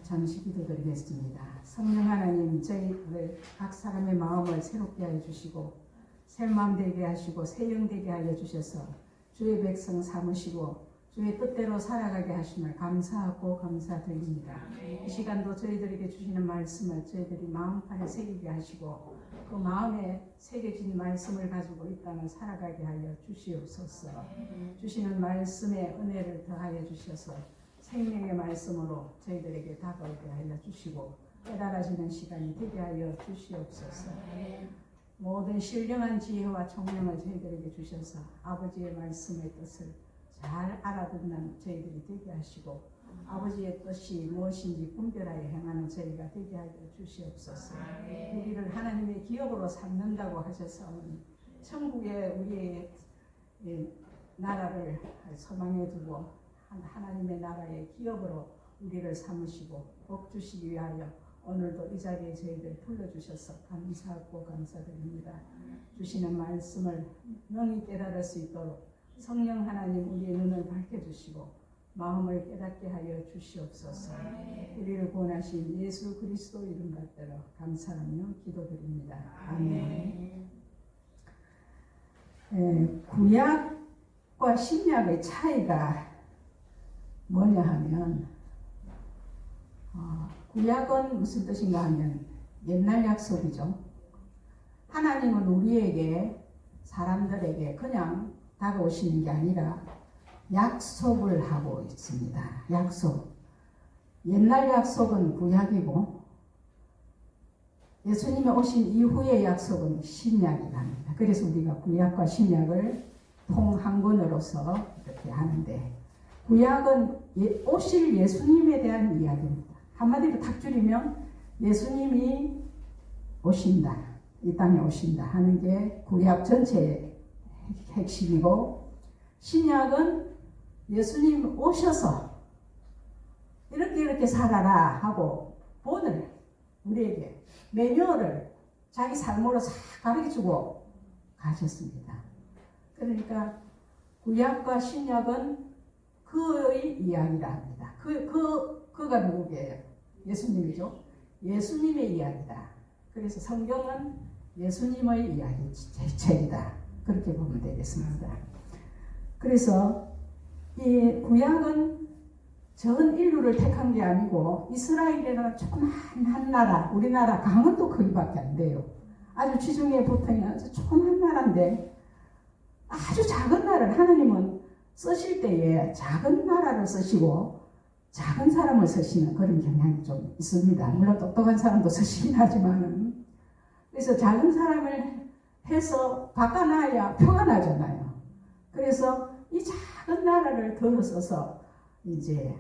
잠시 기도드리겠습니다. 성령 하나님, 저희들 각 사람의 마음을 새롭게 하여 주시고 새 마음 되게 하시고 새 영 되게 하여 주셔서 주의 백성 삼으시고 주의 뜻대로 살아가게 하심을 감사하고 감사드립니다. 이 시간도 저희들에게 주시는 말씀을 저희들이 마음판에 새기게 하시고 그 마음에 새겨진 말씀을 가지고 이 땅을 살아가게 하여 주시옵소서. 주시는 말씀에 은혜를 더하여 주셔서 생명의 말씀으로 저희들에게 다가오게 하여 주시고 깨달아지는 시간이 되게 하여 주시옵소서. 모든 신령한 지혜와 총명을 저희들에게 주셔서 아버지의 말씀의 뜻을 잘 알아듣는 저희들이 되게 하시고 아버지의 뜻이 무엇인지 분별하여 행하는 저희가 되게 하여 주시옵소서. 우리를 하나님의 기업으로 삼는다고 하셔서 천국의 우리의 나라를 소망해 두고 하나님의 나라의 기업으로 우리를 삼으시고 복 주시기 위하여 오늘도 이 자리에 저희들 불러주셔서 감사하고 감사드립니다. 주시는 말씀을 능히 깨달을 수 있도록 성령 하나님 우리의 눈을 밝혀주시고 마음을 깨닫게 하여 주시옵소서. 우리를 구원하신 예수 그리스도 이름 받들어 감사하며 기도드립니다. 아멘. 구약과 신약의 차이가 뭐냐 하면 구약은 무슨 뜻인가 하면 옛날 약속이죠. 하나님은 우리에게 사람들에게 그냥 다가오시는 게 아니라 약속을 하고 있습니다. 약속. 옛날 약속은 구약이고 예수님이 오신 이후의 약속은 신약이라 합니다. 그래서 우리가 구약과 신약을 통 한 권으로서 이렇게 하는데 구약은 오실 예수님에 대한 이야기입니다. 한마디로 딱 줄이면 예수님이 오신다, 이 땅에 오신다 하는 게 구약 전체의 핵심이고 신약은 예수님 오셔서 이렇게 살아라 하고 본을 우리에게 매뉴얼을 자기 삶으로 싹 가르쳐주고 가셨습니다. 그러니까 구약과 신약은 그의 이야기라 합니다. 그가 누구게요? 예수님이죠. 예수님의 이야기다. 그래서 성경은 예수님의 이야기 책이다. 그렇게 보면 되겠습니다. 그래서 이 구약은 전 인류를 택한 게 아니고 이스라엘이라는 조그만 나라, 우리나라 강원도 크기밖에 안 돼요. 아주 지중해 보통이 아주 조그만 나라인데 아주 작은 나라를 하나님은 쓰실 때에 작은 나라를 쓰시고 작은 사람을 쓰시는 그런 경향이 좀 있습니다. 물론 똑똑한 사람도 쓰시긴 하지만 그래서 작은 사람을 해서 바꿔놔야 표가 나잖아요. 그래서 이 작은 나라를 들어서서 이제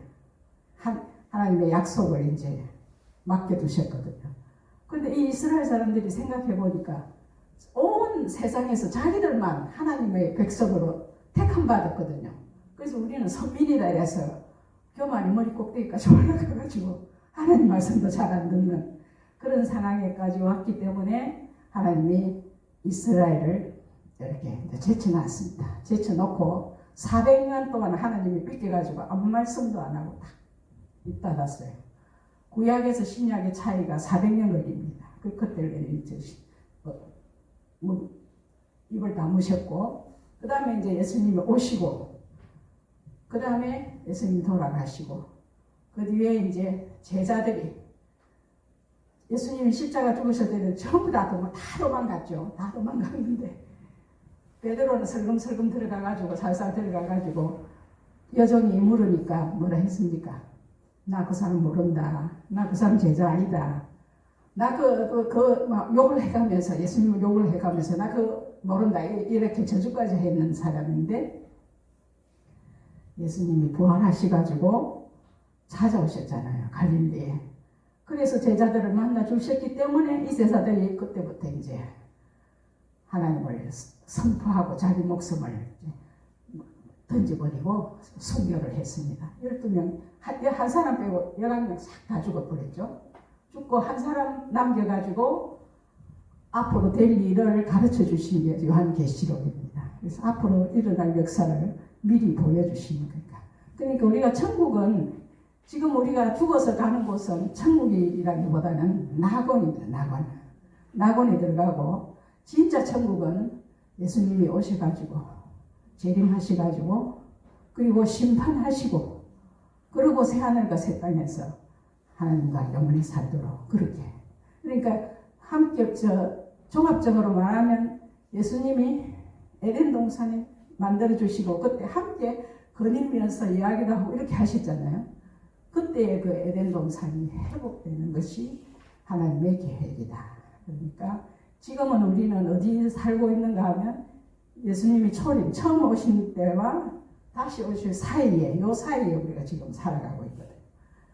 하나님의 약속을 이제 맡겨두셨거든요. 근데 이 이스라엘 사람들이 생각해 보니까 온 세상에서 자기들만 하나님의 백성으로 택함 받았거든요. 그래서 우리는 선민이라 해서 교만이 머리 꼭대기까지 올라가가지고 하나님 말씀도 잘 안 듣는 그런 상황에까지 왔기 때문에 하나님이 이스라엘을 이렇게 제쳐놨습니다. 제쳐놓고 400년 동안 하나님이 삐껴가지고 아무 말씀도 안 하고 딱 있다 갔어요. 구약에서 신약의 차이가 400년 걸립니다. 그때를 이제 입을 다무셨고 그 다음에 이제 예수님이 오시고 그 다음에 예수님이 돌아가시고 그 뒤에 이제 제자들이 예수님이 십자가 죽으실 때는 전부 다 도망갔죠. 다 도망갔는데 베드로는 설금설금 들어가가지고 살살 들어가가지고 여종이 물으니까 뭐라 했습니까? 나 그 사람 모른다. 나 그 사람 제자 아니다. 나 막 욕을 해가면서 예수님을 욕을 해가면서 나 모른다. 이렇게 저주까지 했는 사람인데 예수님이 부활하셔가지고 찾아오셨잖아요. 갈릴리에. 그래서 제자들을 만나 주셨기 때문에 이 제자들이 그때부터 이제 하나님을 선포하고 자기 목숨을 던져버리고 순교를 했습니다. 12명, 한 사람 빼고 11명 싹 다 죽어버렸죠. 죽고 한 사람 남겨가지고 앞으로 될 일을 가르쳐 주시는 게 요한계시록입니다. 그래서 앞으로 일어날 역사를 미리 보여주시는 거니까. 그러니까 우리가 천국은 지금 우리가 죽어서 가는 곳은 천국이라기보다는 낙원이다. 낙원에 들어가고, 진짜 천국은 예수님이 오셔가지고 재림하셔가지고 그리고 심판하시고 그리고 새하늘과 새 땅에서 하나님과 영원히 살도록 그렇게. 그러니까 함께 종합적으로 말하면 예수님이 에덴 동산에 만들어 주시고 그때 함께 거닐면서 이야기도 하고 이렇게 하셨잖아요. 그때의 그 에덴 동산이 회복되는 것이 하나님의 계획이다. 그러니까 지금은 우리는 어디 살고 있는가 하면 예수님이 처음 오신 때와 다시 오실 사이에, 요 사이에 우리가 지금 살아가고 있거든요.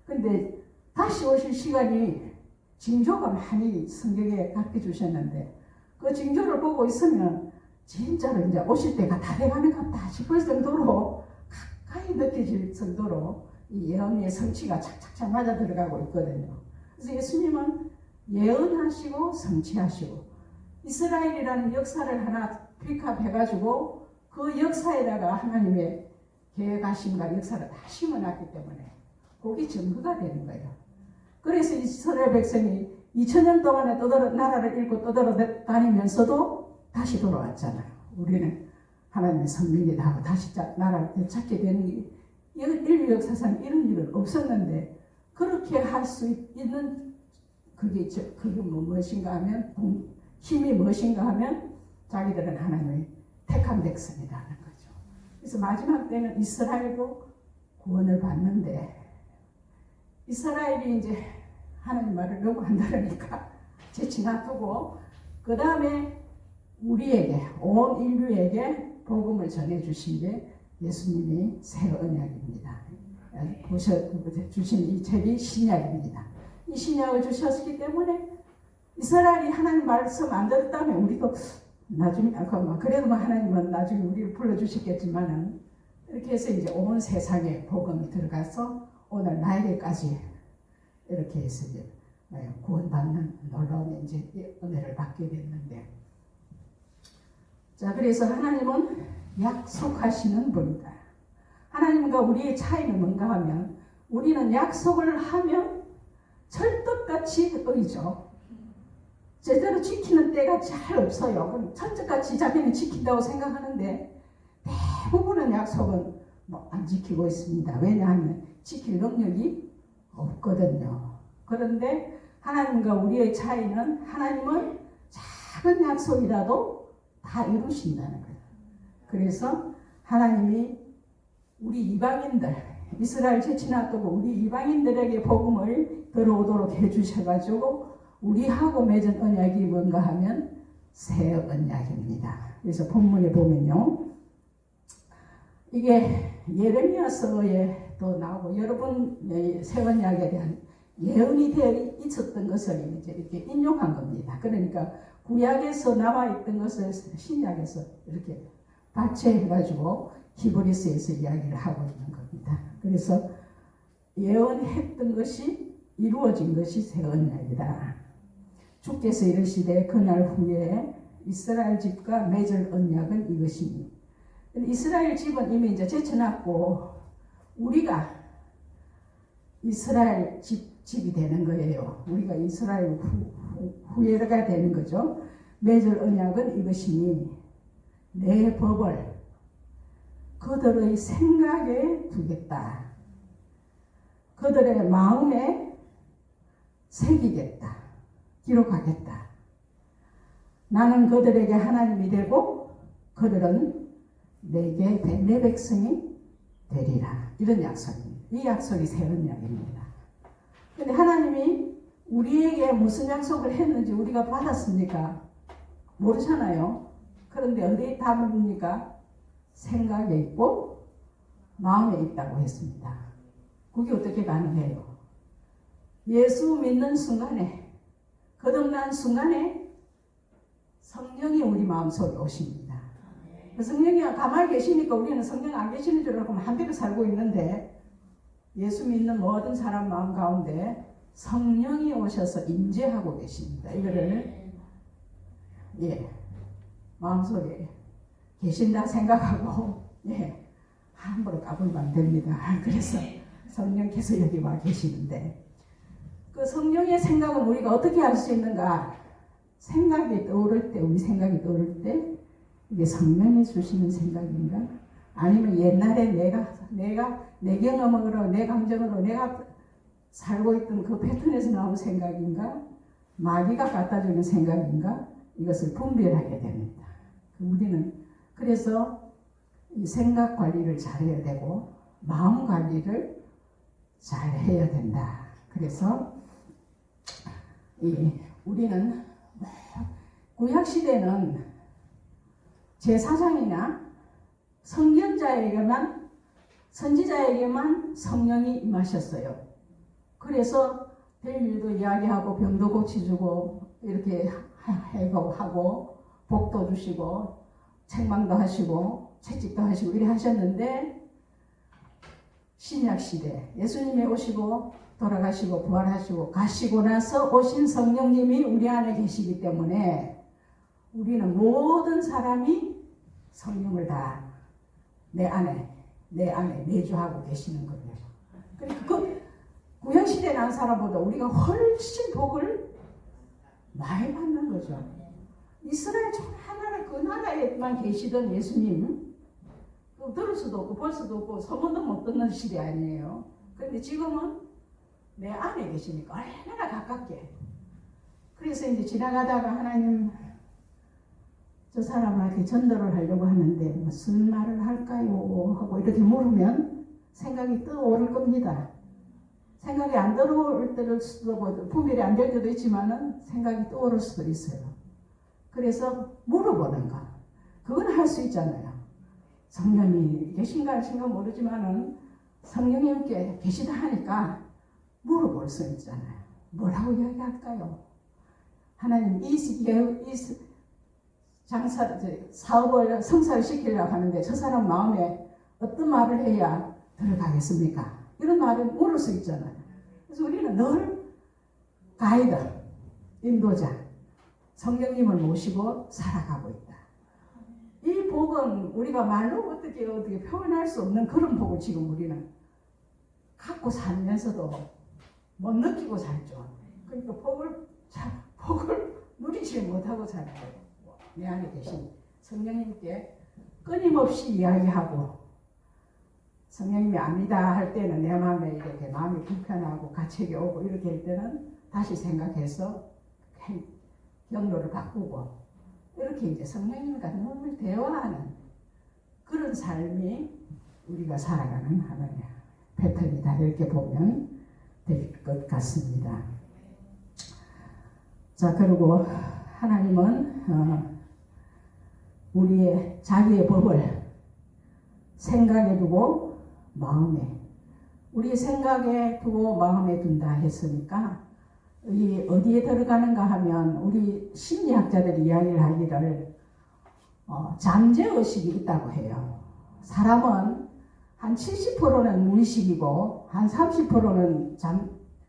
근데 다시 오실 시간이 징조가 많이 성경에 갖게 주셨는데 그 징조를 보고 있으면 진짜로 이제 오실 때가 다 돼가는 것 같다 싶을 정도로 가까이 느껴질 정도로 이 예언의 성취가 착착착 맞아 들어가고 있거든요. 그래서 예수님은 예언하시고 성취하시고 이스라엘이라는 역사를 하나 픽업해가지고 그 역사에다가 하나님의 계획하심과 역사를 다 심어놨기 때문에 그게 증거가 되는 거예요. 그래서 이스라엘 백성이 2000년 동안에 나라를 잃고 떠돌아다니면서도 다시 돌아왔잖아요. 우리는 하나님의 성민이다 하고 다시 나라를 되찾게 되는 인류 역사상 이런 일은 없었는데 그렇게 할 수 있는 그게 무엇인가 하면 힘이 무엇인가 하면 자기들은 하나님의 택한 백성이라는 거죠. 그래서 마지막 때는 이스라엘도 구원을 받는데 이스라엘이 이제 하나님 말을 너무 안 들으니까 제치놔두고 그 다음에 우리에게 온 인류에게 복음을 전해주신 게 예수님이 새 언약입니다. 주신 이 책이 신약입니다. 이 신약을 주셨기 때문에 이스라엘이 하나님 말씀 안 들었다면 우리도 나중에 그래도 하나님은 나중에 우리를 불러주셨겠지만은 이렇게 해서 이제 온 세상에 복음이 들어가서 오늘 나에게까지 이렇게 해서 이제 구원받는 놀라운 이제 은혜를 받게 됐는데, 자 그래서 하나님은 약속하시는 분이다. 하나님과 우리의 차이는 뭔가 하면 우리는 약속을 하면 철떡같이 의죠. 제대로 지키는 때가 잘 없어요. 철떡같이 자기는 지킨다고 생각하는데 대부분은 약속은 안 지키고 있습니다. 왜냐하면 지킬 능력이 없거든요. 그런데 하나님과 우리의 차이는 하나님은 작은 약속이라도 다 이루신다는 거예요. 그래서 하나님이 우리 이방인들, 이스라엘 제치놔두고 우리 이방인들에게 복음을 들어오도록 해주셔가지고 우리하고 맺은 언약이 뭔가 하면 새 언약입니다. 그래서 본문에 보면요, 이게 예레미야서에 또 나오고 여러분 새 언약에 대한 예언이 되어 있었던 것을 이제 이렇게 인용한 겁니다. 그러니까 구약에서 나와 있던 것을 신약에서 이렇게 발췌해가지고 히브리서에서 이야기를 하고 있는 겁니다. 그래서 예언했던 것이 이루어진 것이 새 언약이다. 주께서 이르시되 그날 후에 이스라엘 집과 맺을 언약은 이것이니. 이스라엘 집은 이미 이제 제쳐놨고 우리가 이스라엘 집이 되는 거예요. 우리가 이스라엘 후예가 되는 거죠. 맺을 언약은 이것이니 내 법을 그들의 생각에 두겠다. 그들의 마음에 새기겠다. 기록하겠다. 나는 그들에게 하나님이 되고 그들은 내게 내 백성이 되리라. 이런 약속입니다. 이 약속이 새 언약입니다. 그런데 하나님이 우리에게 무슨 약속을 했는지 우리가 받았습니까? 모르잖아요. 그런데 어디에 담습니까? 생각에 있고 마음에 있다고 했습니다. 그게 어떻게 가능해요? 예수 믿는 순간에, 거듭난 순간에 성령이 우리 마음속에 오십니다. 성령이 가만히 계시니까 우리는 성령 안 계시는 줄 알고 마음대로 살고 있는데 예수 믿는 모든 사람 마음 가운데 성령이 오셔서 임재하고 계십니다. 이거를 마음속에 계신다 생각하고 함부로 까불면 안 됩니다. 그래서 성령께서 여기 와 계시는데 그 성령의 생각은 우리가 어떻게 할 수 있는가? 생각이 떠오를 때, 우리 생각이 떠오를 때 이게 성령이 주시는 생각인가? 아니면 옛날에 내가 내 경험으로 내 감정으로 내가 살고 있던 그 패턴에서 나온 생각인가? 마귀가 갖다주는 생각인가? 이것을 분별하게 됩니다. 우리는 그래서 이 생각 관리를 잘해야 되고 마음 관리를 잘해야 된다. 그래서 우리는 구약시대는 제사장이나 선견자에게만 선지자에게만 성령이 임하셨어요. 그래서 될 일도 이야기하고 병도 고쳐주고 이렇게 하고 복도 주시고 책망도 하시고 채찍도 하시고 이렇게 하셨는데 신약시대 예수님이 오시고 돌아가시고 부활하시고 가시고 나서 오신 성령님이 우리 안에 계시기 때문에 우리는 모든 사람이 성령을 다 내 안에 내주하고 계시는 거예요. 그러니까 그 구약시대에 난 사람보다 우리가 훨씬 복을 많이 받는 거죠. 이스라엘 중 하나는 그 나라에만 계시던 예수님 들을 수도 없고 볼 수도 없고 소문도 못 듣는 시대 아니에요. 그런데 지금은 내 안에 계시니까 얼마나 가깝게. 그래서 이제 지나가다가 하나님 저 사람한테 전도를 하려고 하는데 무슨 말을 할까요? 하고 이렇게 물으면 생각이 떠오를 겁니다. 생각이 안 들어올 때를 수도 분별이 안 될 때도 있지만은 생각이 떠오를 수도 있어요. 그래서 물어보는 거. 그건 할 수 있잖아요. 성령이 계신가 모르지만은 성령이 함께 계시다 하니까 물어볼 수 있잖아요. 뭐라고 이야기할까요? 하나님 사업을 성사를 시키려고 하는데 저 사람 마음에 어떤 말을 해야 들어가겠습니까? 이런 말을 물을 수 있잖아요. 그래서 우리는 늘 가이드, 인도자, 성령님을 모시고 살아가고 있다. 이 복은 우리가 말로 어떻게 표현할 수 없는 그런 복을 지금 우리는 갖고 살면서도 못 느끼고 살죠. 그러니까 복을 누리지 못하고 살아요. 내 안에 계신 성령님께 끊임없이 이야기하고 성령님이 아니다 할 때는 내 마음에 이렇게 마음이 불편하고 가책이 오고 이렇게 할 때는 다시 생각해서 경로를 바꾸고 이렇게 이제 성령님과 늘 대화하는 그런 삶이 우리가 살아가는 하나의 패턴이다 이렇게 보면 될 것 같습니다. 자, 그리고 하나님은 우리의 자기의 법을 생각에 두고 마음에 우리 생각에 두고 마음에 둔다 했으니까 이 어디에 들어가는가 하면 우리 심리학자들이 이야기를 하기를 잠재의식이 있다고 해요. 사람은 한 70%는 무의식이고 한 30%는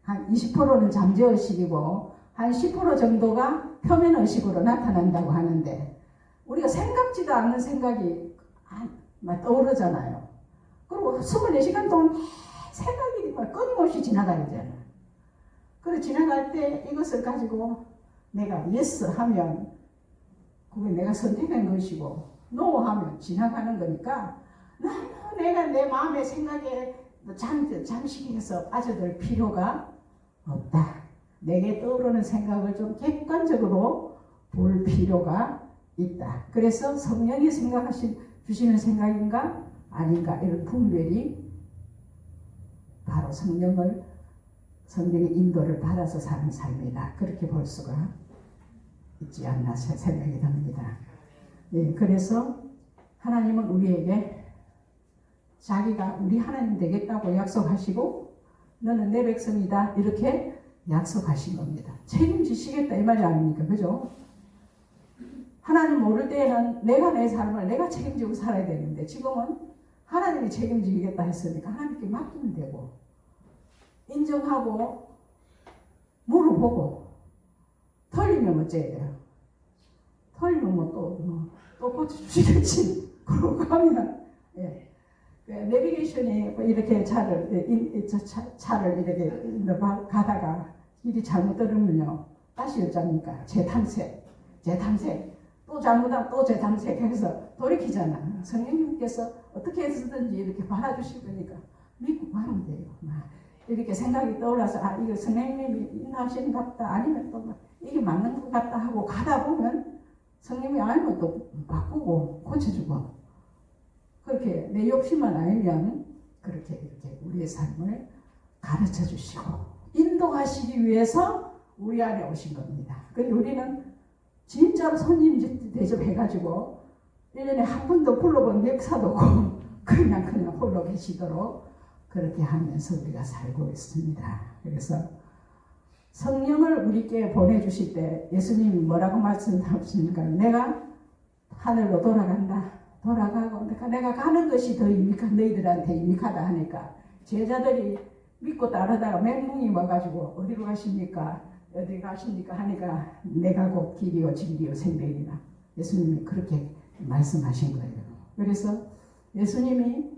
한 20%는 잠재의식이고 한 10% 정도가 표면의식으로 나타난다고 하는데 우리가 생각지도 않는 생각이 떠오르잖아요. 그리고 24시간 동안 생각이 끊임없이 지나가잖아요. 그래 지나갈 때 이것을 가지고 내가 yes 하면 그게 내가 선택한 것이고 no 하면 지나가는 거니까 너무 내가 내 마음의 생각에 잠식해서 빠져들 필요가 없다. 내게 떠오르는 생각을 좀 객관적으로 볼 필요가 있다. 그래서 성령이 주시는 생각인가 아닌가 이런 분별이 바로 성령의 인도를 받아서 사는 삶이다. 그렇게 볼 수가 있지 않나 생각이 듭니다. 네, 그래서 하나님은 우리에게 자기가 우리 하나님 되겠다고 약속하시고 너는 내 백성이다 이렇게 약속하신 겁니다. 책임지시겠다 이 말이 아닙니까? 그죠? 하나님 모를 때에는 내가 내 삶을 내가 책임지고 살아야 되는데 지금은 하나님이 책임지겠다 했으니까 하나님께 맡기면 되고 인정하고 물어보고 틀리면 어째야 돼요? 틀리면 또 고쳐주시겠지. 그러고 하면 내비게이션이 이렇게 차를 이렇게 가다가 길이 잘못 들으면요 다시 어쩝니까? 재탐색 또 잘못하면 또 재탐색해서 돌이키잖아. 성령님께서 어떻게 해서든지 이렇게 받아주실 거니까 믿고 가면 돼요. 이렇게 생각이 떠올라서 이거 성령님이 인하시는 것 같다 아니면 또 이게 맞는 것 같다 하고 가다 보면 성령이 알면 또 바꾸고 고쳐주고, 그렇게 내 욕심만 알면 그렇게 이렇게 우리의 삶을 가르쳐 주시고 인도하시기 위해서 우리 안에 오신 겁니다. 그런데 우리는 진짜로 손님 대접해가지고 1년에 한 번도 불러본 역사도 없고 그냥 홀로 계시도록 그렇게 하면서 우리가 살고 있습니다. 그래서 성령을 우리께 보내주실 때 예수님이 뭐라고 말씀하십니까? 내가 하늘로 돌아가고 내가 가는 것이 더 너희들한테 유익하다 하니까 제자들이 믿고 따르다가 맹문이 와가지고 어디로 가십니까? 어디 가십니까? 하니까 내가 곧 길이요 진리요 생명이라 예수님이 그렇게 말씀하신 거예요. 그래서 예수님이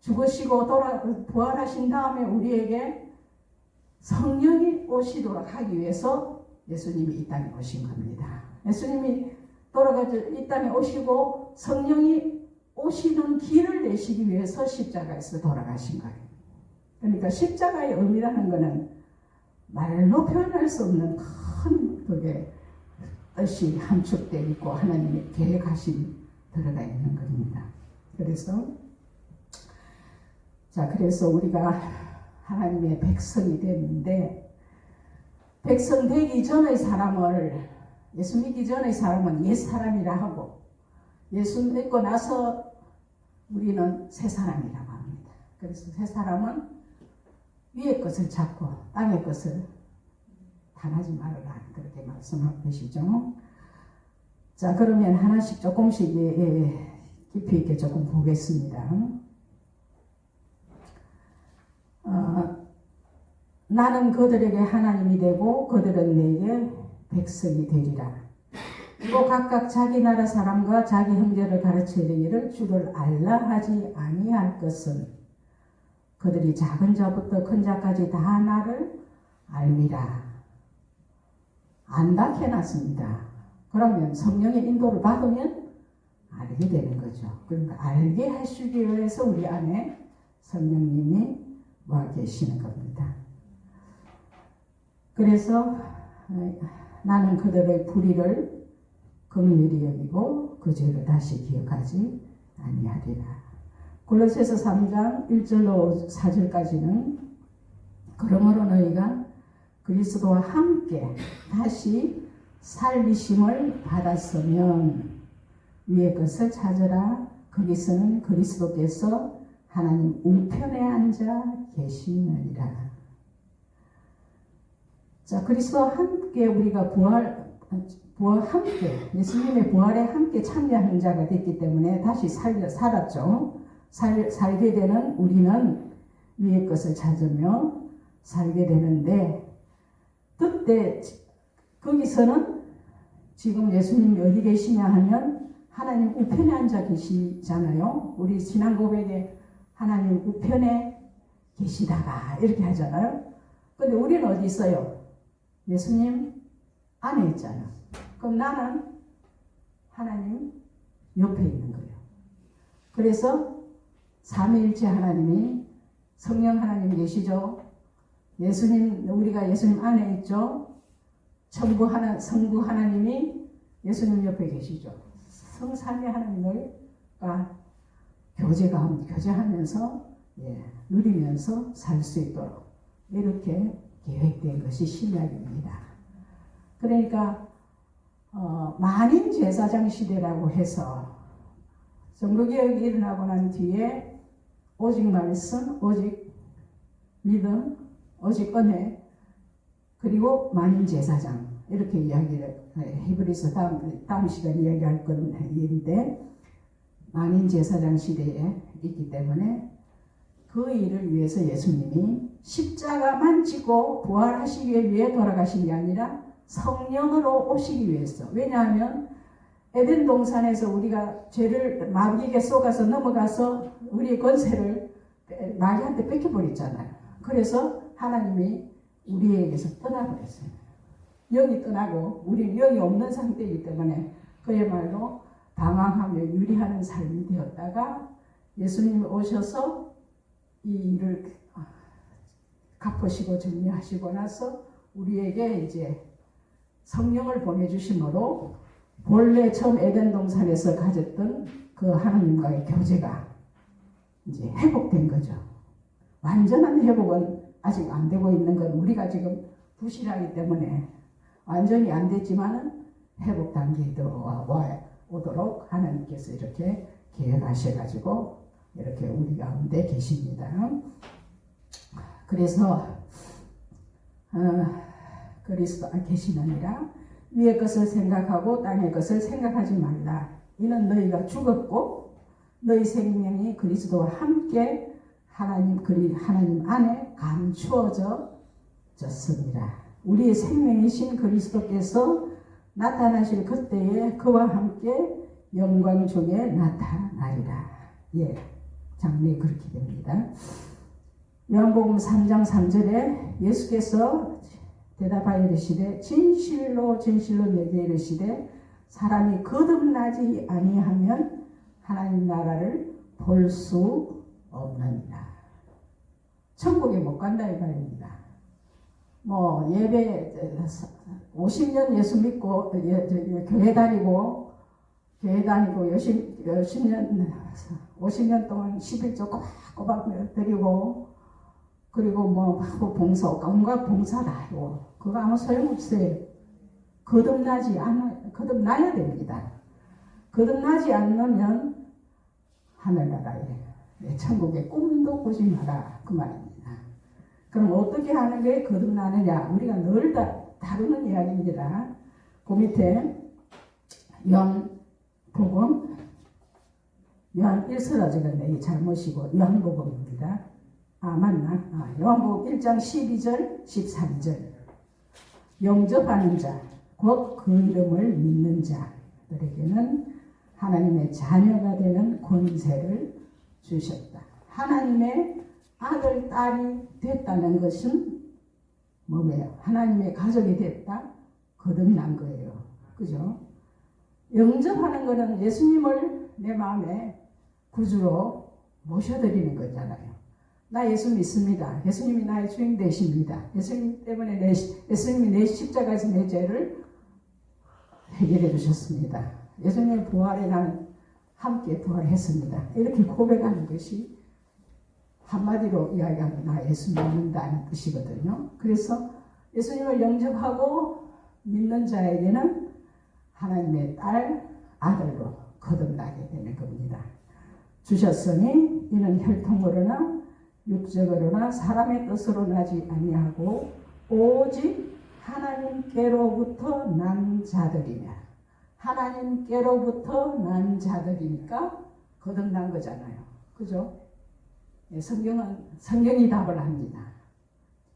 죽으시고 부활하신 다음에 우리에게 성령이 오시도록 하기 위해서 예수님이 이 땅에 오신 겁니다. 예수님이 이 땅에 오시고 성령이 오시는 길을 내시기 위해서 십자가에서 돌아가신 거예요. 그러니까 십자가의 의미라는 것은 말로 표현할 수 없는 큰 그게 뜻이 함축되어 있고 하나님의 계획하심이 들어가 있는 겁니다. 그래서 우리가 하나님의 백성이 됐는데, 백성 되기 전의 사람을, 예수 믿기 전의 사람은 옛 사람이라 하고, 예수 믿고 나서 우리는 새 사람이라고 합니다. 그래서 새 사람은 위의 것을 찾고 땅의 것을 당하지 말아라, 그렇게 말씀하고 계시죠. 자, 그러면 하나씩 조금씩 깊이 있게 조금 보겠습니다. 나는 그들에게 하나님이 되고 그들은 내게 백성이 되리라. 또 각각 자기 나라 사람과 자기 형제를 가르쳐 이르기를 주를 알라 하지 아니할 것은 그들이 작은 자부터 큰 자까지 다 나를 알미라. 안다 해놨습니다. 그러면 성령의 인도를 받으면 알게 되는 거죠. 그러니까 알게 하시기 위해서 우리 안에 성령님이 와 계시는 겁니다. 그래서 나는 그들의 불의를 긍휼히 여기고 그 죄를 다시 기억하지 아니하리라. 골로새서 3장 1절로 4절까지는 그러므로 너희가 그리스도와 함께 다시 살리심을 받았으면 위의 것을 찾으라. 거기서는 그리스도께서 하나님 우편에 앉아 계시느니라. 자, 그리스도와 함께 우리가 함께 예수님의 부활에 함께 참여하는 자가 됐기 때문에 다시 살았죠. 살게 되는 우리는 위의 것을 찾으며 살게 되는데, 그때 거기서는 지금 예수님이 어디 계시냐 하면 하나님 우편에 앉아 계시잖아요. 우리 지난 고백에 하나님 우편에 계시다가 이렇게 하잖아요. 근데 우리는 어디 있어요? 예수님 안에 있잖아. 그럼 나는 하나님 옆에 있는 거예요. 그래서 삼위일체 하나님이, 성령 하나님 계시죠. 우리가 예수님 안에 있죠. 성부 하나님이 예수님 옆에 계시죠. 성삼위 하나님과 교제하면서 누리면서 살 수 있도록 이렇게 계획된 것이 신약입니다. 그러니까 만인 제사장 시대라고 해서 정부개혁이 일어나고 난 뒤에 오직 말씀, 오직 믿음, 오직 은혜, 그리고 만인 제사장, 이렇게 이야기를 히브리서 다음 시간에 이야기할 건 일인데, 만인 제사장 시대에 있기 때문에 그 일을 위해서 예수님이 십자가만 지고 부활하시기 위해 돌아가신 게 아니라 성령으로 오시기 위해서. 왜냐하면 에덴 동산에서 우리가 죄를 마귀에게 속아서 넘어가서 우리의 권세를 마귀한테 뺏겨버렸잖아요. 그래서 하나님이 우리에게서 떠나버렸어요. 영이 떠나고 우리는 영이 없는 상태이기 때문에 그야말로 방황하며 유리하는 삶이 되었다가 예수님이 오셔서 이 일을 갚으시고 정리하시고 나서 우리에게 이제 성령을 보내주심으로 본래 처음 에덴 동산에서 가졌던 그 하나님과의 교제가 이제 회복된 거죠. 완전한 회복은 아직 안 되고 있는 건 우리가 지금 부실하기 때문에 완전히 안 됐지만은 회복 단계에 들어오도록 하나님께서 이렇게 계획하셔가지고 이렇게 우리 가운데 계십니다. 그래서 그리스도 계시느니라 위의 것을 생각하고 땅의 것을 생각하지 말라. 이는 너희가 죽었고 너희 생명이 그리스도와 함께 하나님 안에 감추어졌습니다. 우리의 생명이신 그리스도께서 나타나실 그때에 그와 함께 영광 중에 나타나리라. 예, 장면이 그렇게 됩니다. 요한복음 3장 3절에 예수께서 대답하여 이르시되 진실로 진실로 내게 이르시되 사람이 거듭나지 아니하면 하나님 나라를 볼 수 없느니라. 천국에 못 간다 이 말입니다. 뭐 예배 50년 예수 믿고 교회 다니고 열심히 50년 동안 11조 꼬박꼬박 드리고 그리고 뭐 봉사 온갖 봉사 다 하고 그거 아무 소용없어요. 거듭나야 됩니다. 거듭나지 않으면 하늘나라에 천국의 꿈도 꾸지 마라 그 말입니다. 그럼 어떻게 하는 게 거듭나느냐? 우리가 늘 다루는 이야기입니다. 그 밑에 요한복음 요한 1서라 적었네. 이 잘못이고 요한복음입니다. 맞나? 요한복음 1장 12절 13절 영접하는 자 곧 그 이름을 믿는 자들에게는 하나님의 자녀가 되는 권세를 주셨다. 하나님의 아들, 딸이 됐다는 것은 뭐예요? 하나님의 가족이 됐다? 거듭난 거예요. 그죠? 영접하는 것은 예수님을 내 마음에 구주로 모셔드리는 거잖아요. 나 예수 믿습니다. 예수님이 나의 주인 되십니다. 예수님 때문에 예수님이 내 십자가에서 내 죄를 해결해 주셨습니다. 예수님의 부활에 나는 함께 부활했습니다. 이렇게 고백하는 것이 한마디로 이야기하면 나 예수 믿는다는 뜻이거든요. 그래서 예수님을 영접하고 믿는 자에게는 하나님의 딸, 아들로 거듭나게 되는 겁니다. 주셨으니 이는 혈통으로나 육적으로나 사람의 뜻으로 나지 아니하고 오직 하나님께로부터 난 자들이냐. 하나님께로부터 난 자들이니까 거듭난 거잖아요. 그죠? 성경이 답을 합니다.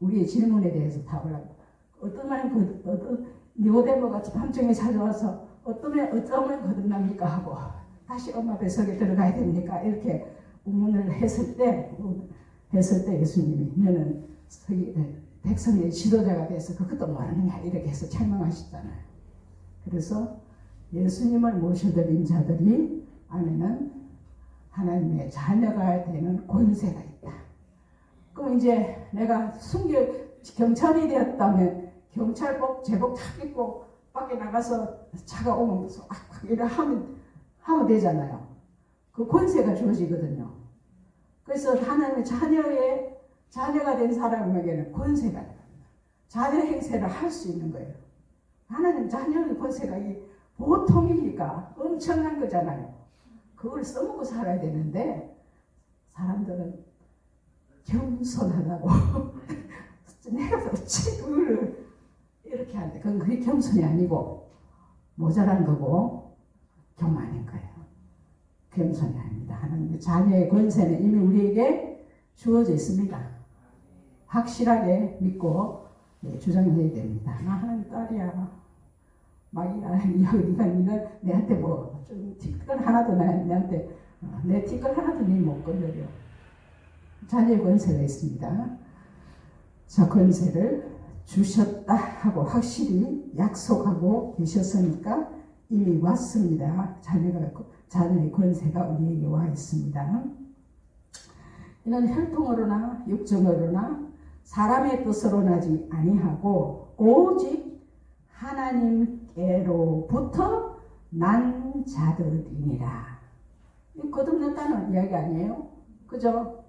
우리의 질문에 대해서 답을 합니다. 어쩌면 니고데모가 밤중에 찾아와서 어쩌면 거듭납니까 하고 다시 엄마 뱃속에 들어가야 됩니까? 이렇게 의문을 했을 때 예수님이 너는 백성의 지도자가 돼서 그것도 뭐하느냐 이렇게 해서 책망하셨잖아요. 그래서 예수님을 모셔드린 자들이 안에는 하나님의 자녀가 되는 권세가 있다. 그럼 이제 내가 경찰이 되었다면 경찰복 제복 탁 입고 밖에 나가서 차가 오면 이래 하면 되잖아요. 그 권세가 주어지거든요. 그래서 하나님의 자녀가 된 사람에게는 권세가 자녀 행세를 할 수 있는 거예요. 하나님 자녀의 권세가 보통입니까? 엄청난 거잖아요. 그걸 써먹고 살아야 되는데 사람들은 겸손하다고 내가 어찌 그걸 이렇게 하는데 그건 그게 겸손이 아니고 모자란 거고 교만인 거예요. 겸손이 아닙니다. 하나님의 자녀의 권세는 이미 우리에게 주어져 있습니다. 확실하게 믿고 주장해야 됩니다. 나 하나님 딸이야. 네가 내한테 뭐좀 티끌 하나도 내한테 내 티끌 하나도 네 못 건드려. 자녀의 권세가 있습니다. 자, 권세를 주셨다 하고 확실히 약속하고 계셨으니까 이미 왔습니다. 자녀의 권세가 우리에게 와 있습니다. 이는 혈통으로나 육정으로나 사람의 뜻으로 나지 아니하고 오직 하나님께로부터 난 자들이니라. 거듭났다는 이야기 아니에요? 그죠?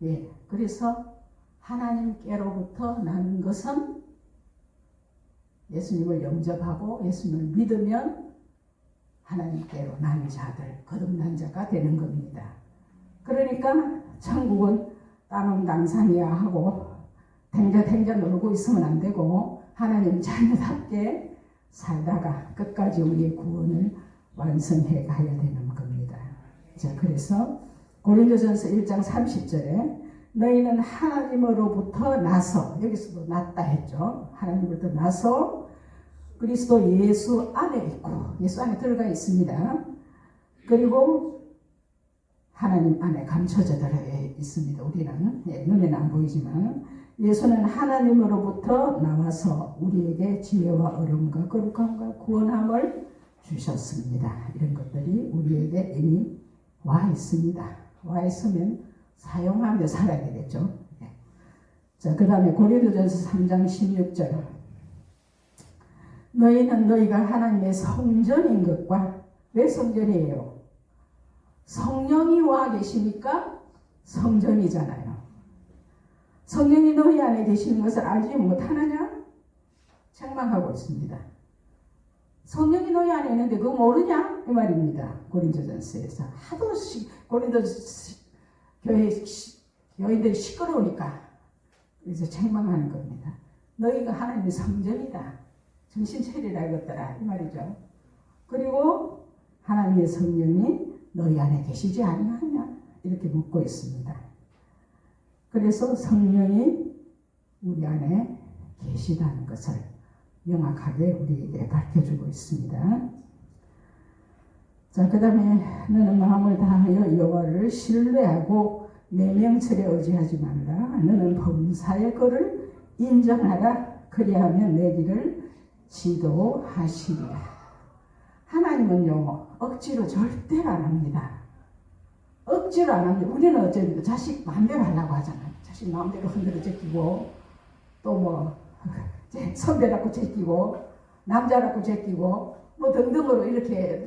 예. 그래서 하나님께로부터 난 것은 예수님을 영접하고 예수님을 믿으면 하나님께로 난 자들, 거듭난 자가 되는 겁니다. 그러니까 천국은 따놈 당산이야 하고 탱자탱자 놀고 있으면 안 되고 하나님 자녀답게 살다가 끝까지 우리의 구원을 완성해 가야 되는 겁니다. 자, 그래서 고린도전서 1장 30절에 너희는 하나님으로부터 나서, 여기서도 났다 했죠. 하나님으로부터 나서 그리스도 예수 안에 있고, 예수 안에 들어가 있습니다. 그리고 하나님 안에 감춰져 들어 있습니다. 우리는 눈에는 안 보이지만 예수는 하나님으로부터 나와서 우리에게 지혜와 어려움과 거룩함과 구원함을 주셨습니다. 이런 것들이 우리에게 이미 와 있습니다. 와 있으면 사용하며 살아야 되겠죠. 자, 그 다음에 고린도전서 3장 16절 너희는 너희가 하나님의 성전인 것과, 왜 성전이에요? 성령이 와 계시니까 성전이잖아요. 성령이 너희 안에 계시는 것을 알지 못하느냐? 책망하고 있습니다. 성령이 너희 안에 있는데 그거 모르냐? 이 말입니다. 고린도전서에서 하도 고린도 교인들이 시끄러우니까 그래서 책망하는 겁니다. 너희가 하나님의 성전이다. 정신 차리라 이것들아, 이 말이죠. 그리고 하나님의 성령이 너희 안에 계시지 아니하냐? 이렇게 묻고 있습니다. 그래서 성령이 우리 안에 계시다는 것을 명확하게 우리에게 밝혀주고 있습니다. 자, 그 다음에 너는 마음을 다하여 여호와를 신뢰하고 내 명철에 의지하지 말라. 너는 범사의 것을 인정하라. 그리하면 내 길을 지도하시리라. 하나님은요, 억지로 절대로 안 합니다. 억지로 안 합니다. 우리는 어쩌면 자식 마음대로 하려고 하잖아요. 자식 마음대로 흔들어 제끼고, 또 뭐, 선배라고 제끼고, 남자라고 제끼고, 뭐 등등으로 이렇게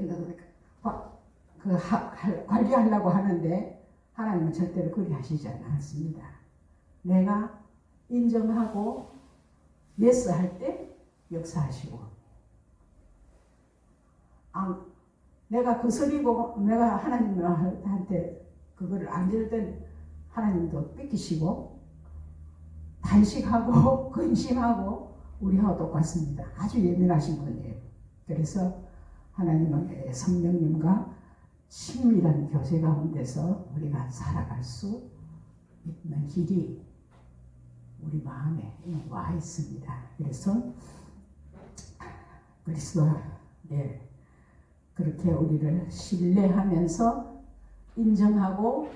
관리하려고 하는데, 하나님은 절대로 그리 하시지 않습니다. 내가 인정하고, 예스 할 때 역사하시고, 내가 거스리고 내가 하나님한테 그거를 안 들을 땐 하나님도 뺏기시고 단식하고 근심하고 우리하고 똑같습니다. 아주 예민하신 분이에요. 그래서 하나님의 성령님과 친밀한 교제 가운데서 우리가 살아갈 수 있는 길이 우리 마음에 와 있습니다. 그래서 그리스도 그렇게 우리를 신뢰하면서 인정하고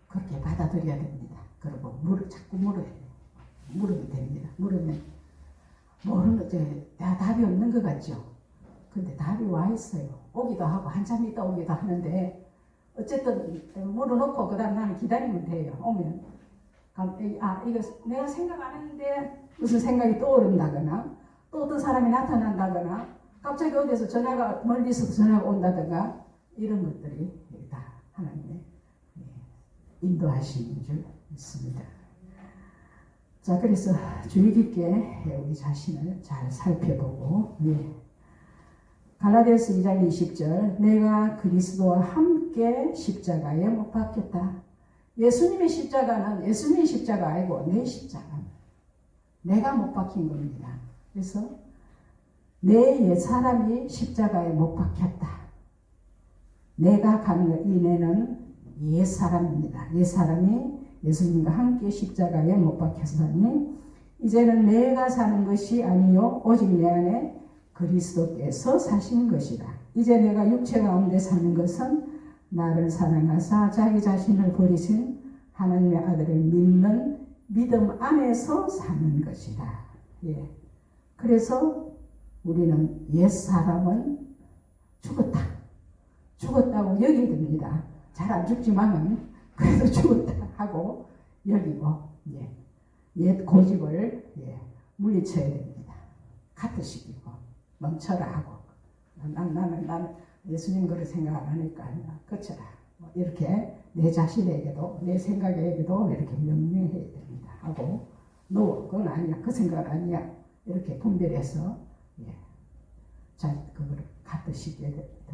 그렇게 받아들여야 됩니다. 그리고 자꾸 물으면 됩니다. 물으면 답이 없는 것 같죠. 근데 답이 와 있어요. 오기도 하고 한참 있다 오기도 하는데 어쨌든 물어놓고 그 다음 나는 기다리면 돼요. 오면 이거 내가 생각 안 했는데 무슨 생각이 떠오른다거나 또 어떤 사람이 나타난다거나 갑자기 어디서 전화가 멀리서 전화가 온다든가 이런 것들이 다 하나님의 인도하시는 줄 믿습니다. 자, 그래서 주의 깊게 우리 자신을 잘 살펴보고 갈라디아서 2장 20절 내가 그리스도와 함께 십자가에 못 박혔다. 예수님의 십자가는 예수님의 십자가 아니고 내 십자가. 내가 못 박힌 겁니다. 그래서 내 옛사람이 십자가에 못 박혔다. 내가 가는 이 내는 옛사람입니다. 옛사람이 예수님과 함께 십자가에 못 박혔으니 이제는 내가 사는 것이 아니요 오직 내 안에 그리스도께서 사시는 것이다. 이제 내가 육체 가운데 사는 것은 나를 사랑하사 자기 자신을 버리신 하나님의 아들을 믿는 믿음 안에서 사는 것이다. 예. 그래서 우리는 옛사람은 죽었다. 죽었다고 여겨야 됩니다. 잘 안 죽지만은 그래도 죽었다 하고 여기고, 예. 옛 고집을, 예, 물리쳐야 됩니다. 카트시키고 멈춰라 하고, 나는 예수님 그런 생각 안 하니까 그쳐라, 뭐 이렇게 내 자신에게도 내 생각에게도 이렇게 명령해야 됩니다. 하고, 너 그건 아니야, 그 생각 아니야, 이렇게 분별해서, 예, 자 그걸 카트시켜야 됩니다.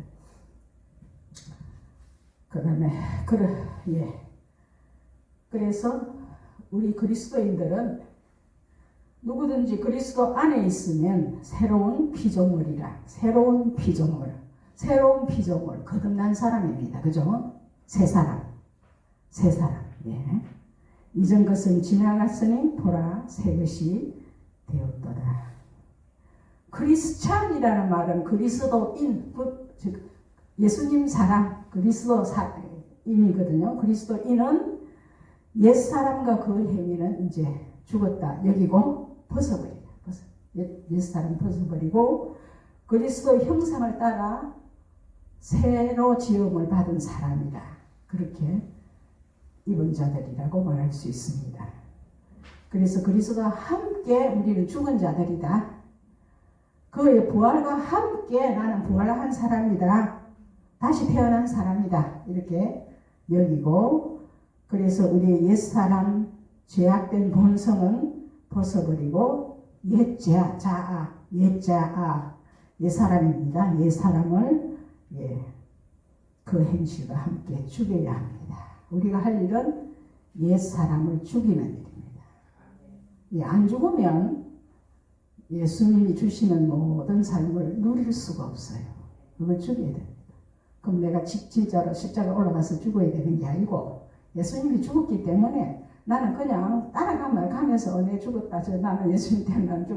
그다음에 예. 그래서 우리 그리스도인들은 누구든지 그리스도 안에 있으면 새로운 피조물이라. 새로운 피조물 거듭난 사람입니다. 그죠? 새 사람. 예. 이전 것은 지나갔으니 보라 새 것이 되었도다. 크리스찬이라는 말은 그리스도인, 즉 예수님 사람, 그리스도인이거든요. 그리스도인은 옛사람과 그 행위는 이제 죽었다 여기고 벗어버리다. 옛사람 벗어버리고 그리스도의 형상을 따라 새로 지음을 받은 사람이다. 그렇게 입은 자들이라고 말할 수 있습니다. 그래서 그리스도와 함께 우리는 죽은 자들이다. 그의 부활과 함께 나는 부활한 사람이다. 다시 태어난 사람이다. 이렇게 여기고, 그래서 우리의 옛사람 죄악된 본성은 벗어버리고 옛자아 옛사람입니다. 옛사람을, 예, 그 행실과 함께 죽여야 합니다. 우리가 할 일은 옛사람을 죽이는 일입니다. 예, 안 죽으면 예수님이 주시는 모든 삶을 누릴 수가 없어요. 그걸 죽여야 됩니다. 그럼 내가 진짜로 십자가 올라가서 죽어야 되는 게 아니고, 예수님이 죽었기 때문에 나는 그냥 가면서 내 죽었다. 나는 예수님 때문에 난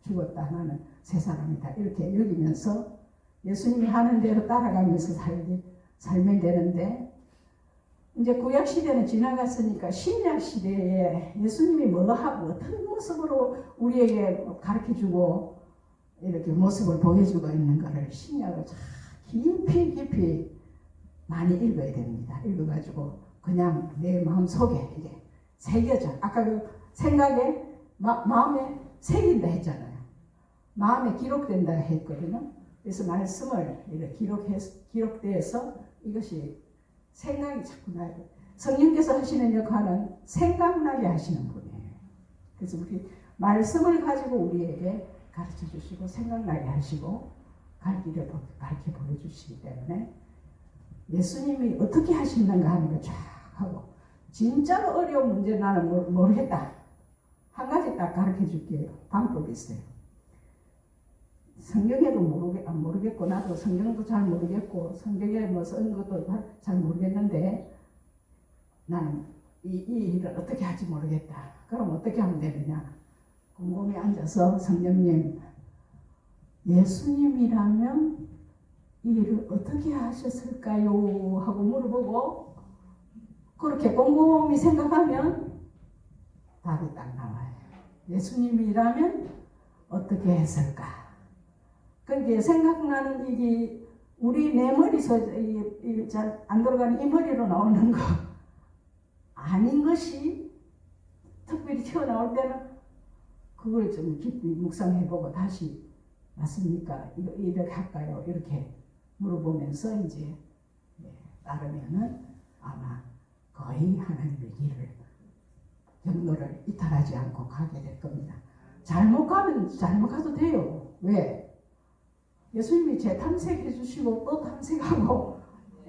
죽었다. 나는 새 사람이다. 이렇게 여기면서 예수님이 하는 대로 따라가면서 살면 되는데, 이제 구약 시대는 지나갔으니까 신약 시대에 예수님이 뭐 하고 어떤 모습으로 우리에게 가르쳐주고 이렇게 모습을 보여주고 있는 것을 신약을 깊이 많이 읽어야 됩니다. 읽어가지고 그냥 내 마음 속에 이게 새겨져. 아까 그 생각에 마음에 새긴다 했잖아요. 마음에 기록된다 했거든요. 그래서 말씀을 이렇게 기록돼서 이것이 생각이 자꾸 나요. 성령께서 하시는 역할은 생각나게 하시는 분이에요. 그래서 우리 말씀을 가지고 우리에게 가르쳐 주시고 생각나게 하시고 갈 길을 밝게 보여주시기 때문에 예수님이 어떻게 하시는가 하는 걸 쫙 하고, 진짜로 어려운 문제 나는 모르겠다. 한 가지 딱 가르쳐 줄게요. 방법이 있어요. 성경에도 모르겠고, 나도 성경도 잘 모르겠고, 성경에 뭐 쓴 것도 잘 모르겠는데, 나는 이 일을 어떻게 할지 모르겠다. 그럼 어떻게 하면 되느냐? 곰곰이 앉아서 성령님, 예수님이라면 이 일을 어떻게 하셨을까요? 하고 물어보고, 그렇게 곰곰이 생각하면 답이 딱 나와요. 예수님이라면 어떻게 했을까? 그게 생각나는 이게 우리 내 머리에서 잘 안 들어가는 이 머리로 나오는 거 아닌 것이 특별히 튀어나올 때는 그걸 좀 깊이 묵상해보고 다시 맞습니까? 이렇게 할까요? 이렇게 물어보면서 이제 따르면은 아마 거의 하나님의 길을 경로를 이탈하지 않고 가게 될 겁니다. 잘못 가도 돼요. 왜? 예수님이 재탐색해 주시고 또 탐색하고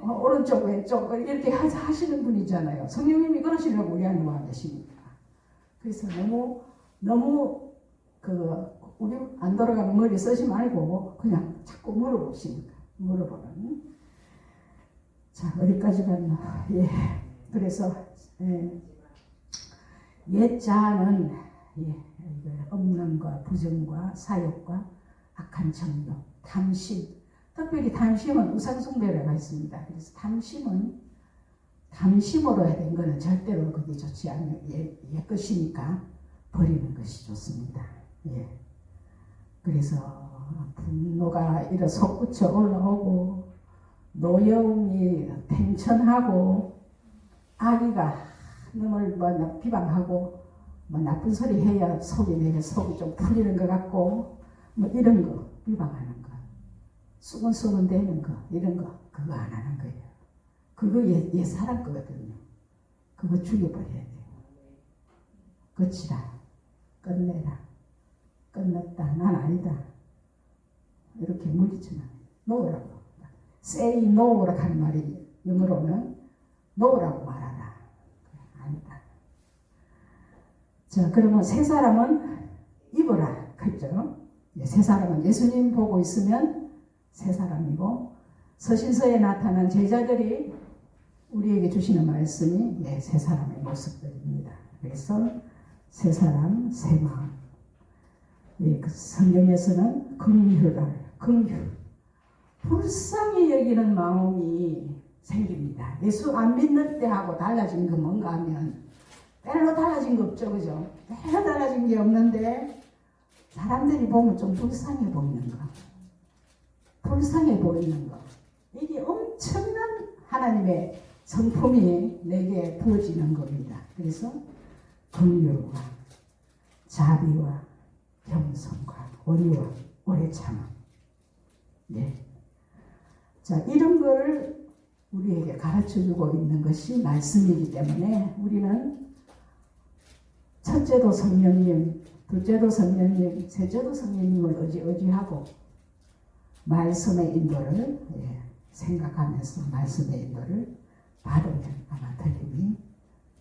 오른쪽 왼쪽 이렇게 하시는 분이잖아요. 성령님이 그러시려고 우리 안에 와 계십니다. 그래서 너무 우리 안 돌아가는 머리 쓰지 말고 그냥 자꾸 물어보는. 자, 어디까지 갔나? 예. 그래서 옛자는 없는과 부정과 사욕과 악한 정욕, 탐심. 특별히 탐심은 우상숭배라고 했습니다. 그래서 탐심으로 된 것은 절대로 그게 좋지 않은 것이니까 버리는 것이 좋습니다. 그래서 분노가 이렇게 솟구쳐 올라오고 노여움이 팽천하고 악의가 너를 비방하고 나쁜 소리 해야 속이 좀 풀리는 것 같고 이런 거 비방하는 거 수근수근 대는 거 이런 거 그거 안 하는 거예요. 그거 옛 사람 거거든요. 그거 죽여버려야 돼요. 끝이라 끝내라 끝났다 난 아니다 이렇게 물리치면 놓으라고 say no라고 하는 말이 영어로는 no라고 말하라 아니다. 자 그러면 새 사람은 입어라 그죠? 새 사람은 예수님 보고 있으면 새 사람이고 서신서에 나타난 제자들이 우리에게 주시는 말씀이 새 사람의 모습들입니다. 그래서 새 사람 새 마음 그 성경에서는 긍휼 불쌍히 여기는 마음이 생깁니다. 예수 안 믿는 때하고 달라진 거 뭔가 하면 별로 달라진 거 없죠. 그죠? 별로 달라진 게 없는데 사람들이 보면 좀 불쌍해 보이는 거 불쌍해 보이는 거 이게 엄청난 하나님의 성품이 내게 부어지는 겁니다. 그래서 긍휼과 자비와 겸손과 온유와 오래 참음 자 이런 거를 우리에게 가르쳐주고 있는 것이 말씀이기 때문에 우리는 첫째도 성령님, 둘째도 성령님, 셋째도 성령님을 의지하고 말씀의 인도를 생각하면서 말씀의 인도를 받으면 아마 틀림이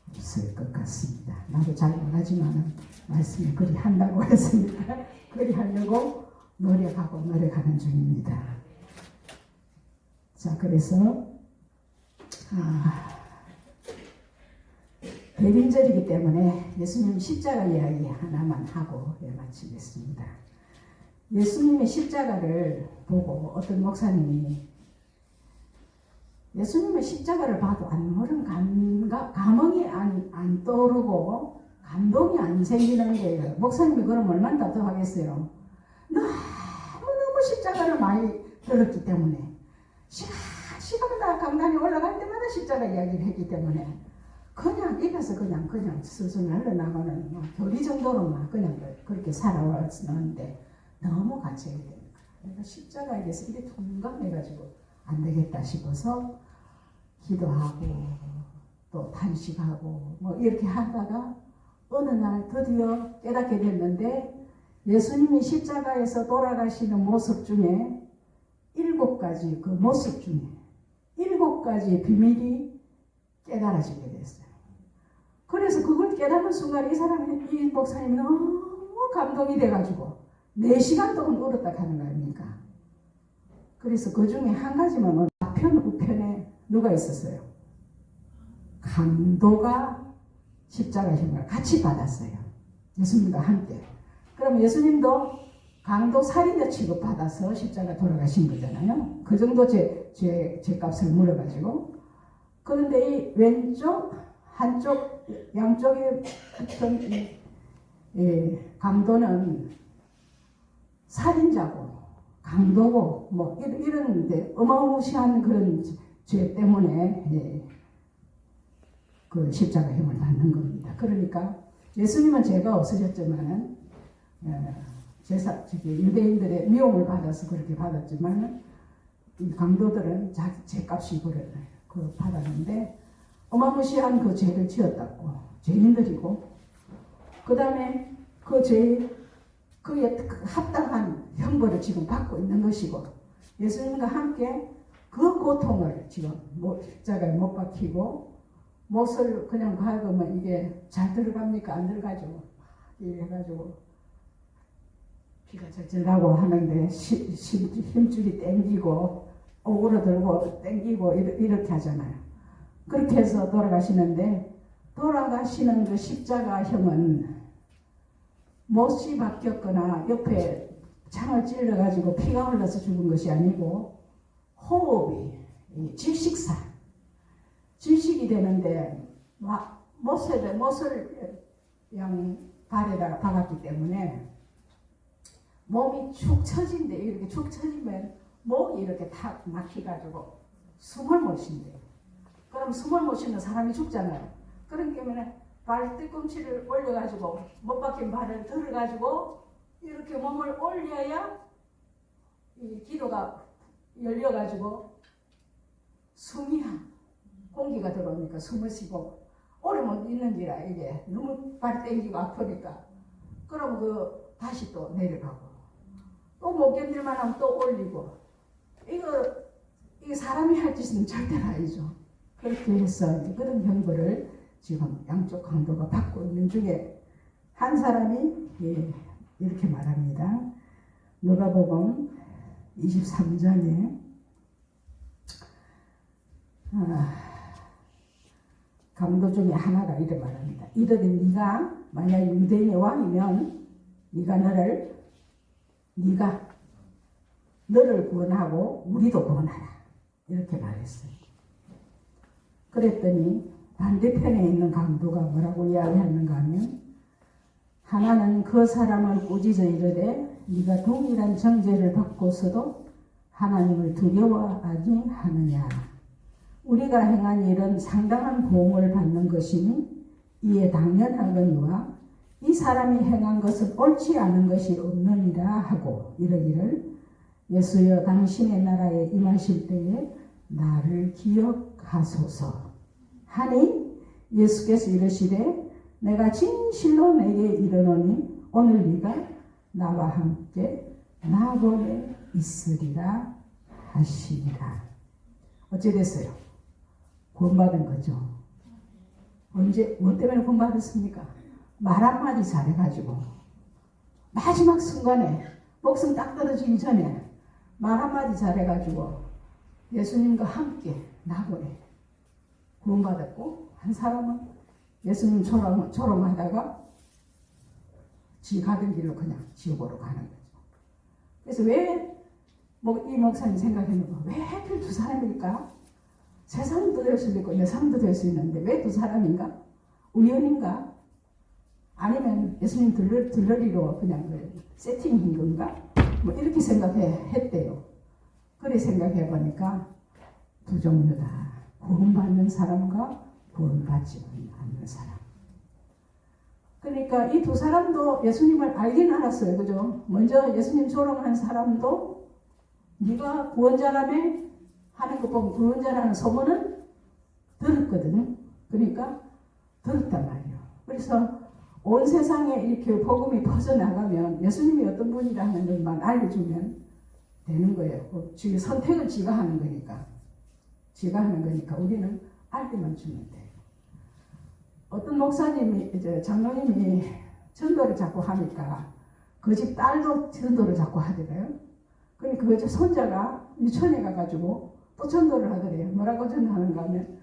없을 것 같습니다. 나도 잘 못하지만 말씀이 그리 한다고 했으니까 그리 하려고 노력하는 중입니다. 자 그래서 대림절이기 때문에 예수님 십자가 이야기 하나만 하고 마치겠습니다. 예수님의 십자가를 보고 어떤 목사님이 예수님의 십자가를 봐도 아무런 감흥이 안 떠오르고 감동이 안 생기는 거예요. 목사님이 그럼 얼마나 답답하겠어요. 너무 십자가를 많이 들었기 때문에 시간마다 강단이 올라갈 때마다 십자가 이야기를 했기 때문에 그냥 입에서 그냥 슬슬 흘러나가는 교리 정도로만 그냥 그렇게 살아왔는데 너무 갇혀야 되는 거예요. 내가 십자가에 대해서 이게 통감해가지고 안 되겠다 싶어서 기도하고 또 탄식하고 이렇게 하다가 어느 날 드디어 깨닫게 됐는데 예수님이 십자가에서 돌아가시는 모습 중에 7가지 그 모습 중에 7가지의 비밀이 깨달아지게 됐어요. 그래서 그걸 깨닫는 순간 이 목사님이 너무 감동이 돼가지고 4시간 동안 울었다 하는 거 아닙니까? 그래서 그 중에 한 가지만 좌편 우편에 누가 있었어요? 강도가 십자가 형을 같이 받았어요. 예수님과 함께. 그럼 예수님도 강도 살인자 취급받아서 십자가 돌아가신 거잖아요. 그 정도 죄값을 물어가지고. 그런데 이 왼쪽, 한쪽, 양쪽에 어떤 강도는 살인자고 강도고 이런 어마무시한 그런 죄 때문에 그 십자가형을 받는 겁니다. 그러니까 예수님은 죄가 없으셨지만은 유대인들의 미움을 받아서 그렇게 받았지만 이 강도들은 자기 죄값이 그 받았는데 어마무시한 그 죄를 지었다고 죄인들이고 그 다음에 그 죄에 그에 합당한 형벌을 지금 받고 있는 것이고 예수님과 함께 그 고통을 지금 십자가에 못 박히고 못을 그냥 박으면 이게 잘 들어갑니까? 안 들어가죠. 이래 해가지고 피가 절절 나고 하는데 힘줄이 땡기고 오그러들고 땡기고 이렇게 하잖아요. 그렇게 해서 돌아가시는데 돌아가시는 그 십자가형은 못이 박혔거나 옆에 창을 찔러가지고 피가 흘러서 죽은 것이 아니고 호흡이 질식이 되는데 못을 발에다가 박았기 때문에 몸이 축 처진대. 이렇게 축 처지면 목이 이렇게 탁 막혀가지고 숨을 못 쉰대요. 그럼 숨을 못 쉬는 사람이 죽잖아요. 그런 경우에 발 뒤꿈치를 올려가지고 못 박힌 발을 들어가지고 이렇게 몸을 올려야 이 기도가 열려가지고 숨이 공기가 들어오니까 숨을 쉬고 오래 못 있는지라 이게 너무 발이 땡기고 아프니까 그럼 다시 또 내려가고 또 못 견딜만 하면 또 올리고 이게 사람이 할 짓은 절대로 아니죠. 그렇게 해서 그런 경고를 지금 양쪽 강도가 받고 있는 중에 한 사람이 이렇게 말합니다. 누가복음 23장에 강도 중에 하나가 이렇게 말합니다. 이르되 네가 만약 유대인의 왕이면 네가 너를 구원하고 우리도 구원하라. 이렇게 말했어요. 그랬더니 반대편에 있는 강도가 뭐라고 이야기하는가 하면 하나는 그 사람을 꾸짖어 이르되 네가 동일한 정죄를 받고서도 하나님을 두려워하지 하느냐. 우리가 행한 일은 상당한 보응을 받는 것이니 이에 당연하거니와 이 사람이 행한 것은 옳지 않은 것이 없느니라 하고 이르기를 예수여 당신의 나라에 임하실 때에 나를 기억하소서 하니 예수께서 이르시되 내가 진실로 내게 이르노니 오늘 네가 나와 함께 낙원에 있으리라 하시니라. 어찌 됐어요? 구원받은 거죠. 언제 뭐 때문에 구원받았습니까? 말 한마디 잘해가지고 마지막 순간에 목숨 딱 떨어지기 전에 말 한마디 잘해가지고 예수님과 함께 낙원에 구원받았고 한 사람은 예수님 조롱하다가 지 가던 길로 그냥 지옥으로 가는 거죠. 그래서 왜 이 목사님 생각해보면 왜 하필 두 사람일까? 세 사람도 될 수도 있고 네 사람도 될 수 있는데 왜 두 사람인가? 우연인가? 아니면 예수님 들러리로 그냥 세팅인 건가? 이렇게 생각했대요. 그래 생각해보니까 두 종류다. 구원받는 사람과 구원받지 않는 사람. 그러니까 이 두 사람도 예수님을 알긴 알았어요. 그죠? 먼저 예수님 조롱한 사람도 네가 구원자라며 하는 거 보면 구원자라는 소문은 들었거든요. 그러니까 들었단 말이에요. 그래서 온 세상에 이렇게 복음이 퍼져나가면 예수님이 어떤 분이라는 것만 알려주면 되는 거예요. 지금 선택은 지가 하는 거니까. 우리는 알기만 주면 돼요. 어떤 목사님이, 장로님이 전도를 자꾸 하니까 그 집 딸도 전도를 자꾸 하더래요. 그러니까 그 집 손자가 유치원에 가가지고 또 전도를 하더래요. 뭐라고 전도하는가 하면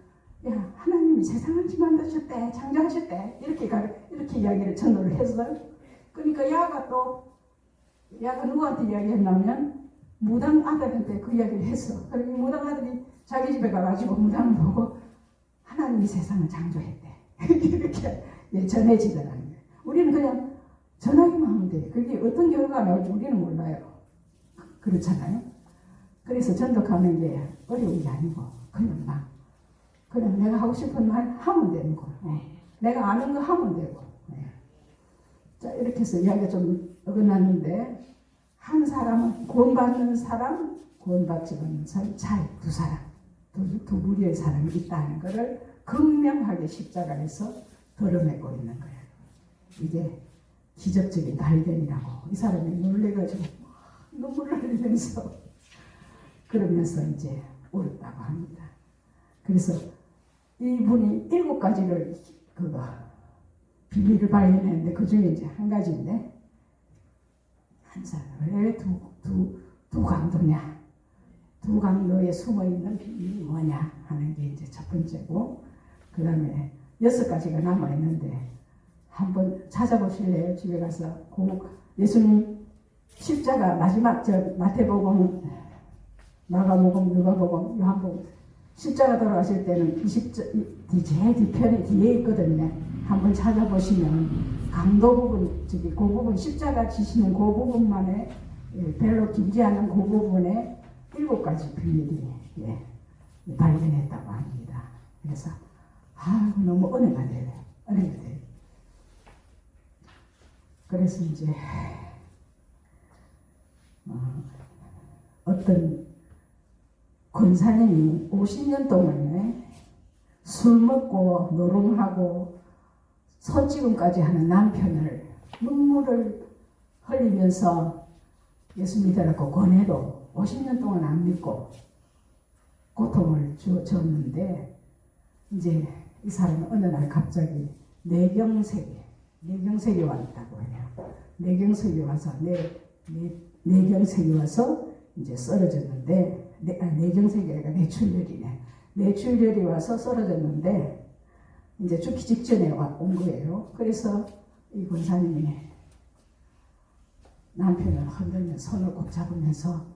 야, 하나님이 세상을 만드셨대, 창조하셨대. 이렇게 이야기를 전도를 했어요. 그러니까 야가 누구한테 이야기했냐면 무당 아들한테 그 이야기를 했어. 그러니까 무당 아들이 자기 집에 가가지고 무당을 보고 하나님이 세상을 창조했대. 이렇게 전해지더라는 거예요. 우리는 그냥 전하기만 하면 돼. 그게 어떤 결과가 나올지 우리는 몰라요. 그렇잖아요. 그래서 전도하는 게 어려운 게 아니고 그냥 내가 하고 싶은 말 하면 되는 거. 내가 아는 거 하면 되고. 자, 이렇게 해서 이야기가 좀 어긋났는데 한 사람은 구원받는 사람, 구원받지 않는 사람, 두 사람, 두 무리의 사람이 있다는 것을 극명하게 십자가에서 드러내고 있는 거예요. 이게 기적적인 발견이라고. 이 사람이 놀래가지고 눈물을 흘리면서 그러면서 이제 울었다고 합니다. 그래서 이분이 7가지를 비밀을 발견했는데 그 중에 이제 한 가지인데 한 사람 왜 두 강도냐? 두 강도에 숨어있는 비밀이 뭐냐 하는 게 이제 첫 번째고 그 다음에 6가지가 남아있는데 한번 찾아보실래요? 집에 가서 예수님 십자가 마지막 마태복음, 마가복음, 누가복음, 요한복음 십자가 돌아가실 때는 제일 뒤편에 뒤에 있거든요. 한번 찾아보시면 강도 부분, 그 부분 십자가 지시는 그 부분만에 별로 길지 않은 그 부분에 7가지 비밀이 발견했다고 합니다. 그래서 너무 은혜가 돼요. 은혜가 돼요. 그래서 이제 어떤 권사님이 50년 동안에 술 먹고 노름하고 손찌검까지 하는 남편을 눈물을 흘리면서 예수 믿으라고 권해도 50년 동안 안 믿고 고통을 줬는데, 이제 이 사람은 어느 날 갑자기 뇌경색이 왔다고 해요. 뇌경색이 와서 뇌경색이 와서 이제 쓰러졌는데, 뇌경색이 아니라 뇌출혈이네. 뇌출혈이 와서 쓰러졌는데 이제 죽기 직전에 온 거예요. 그래서 이 권사님이 남편을 흔들면서 손을 꼭 잡으면서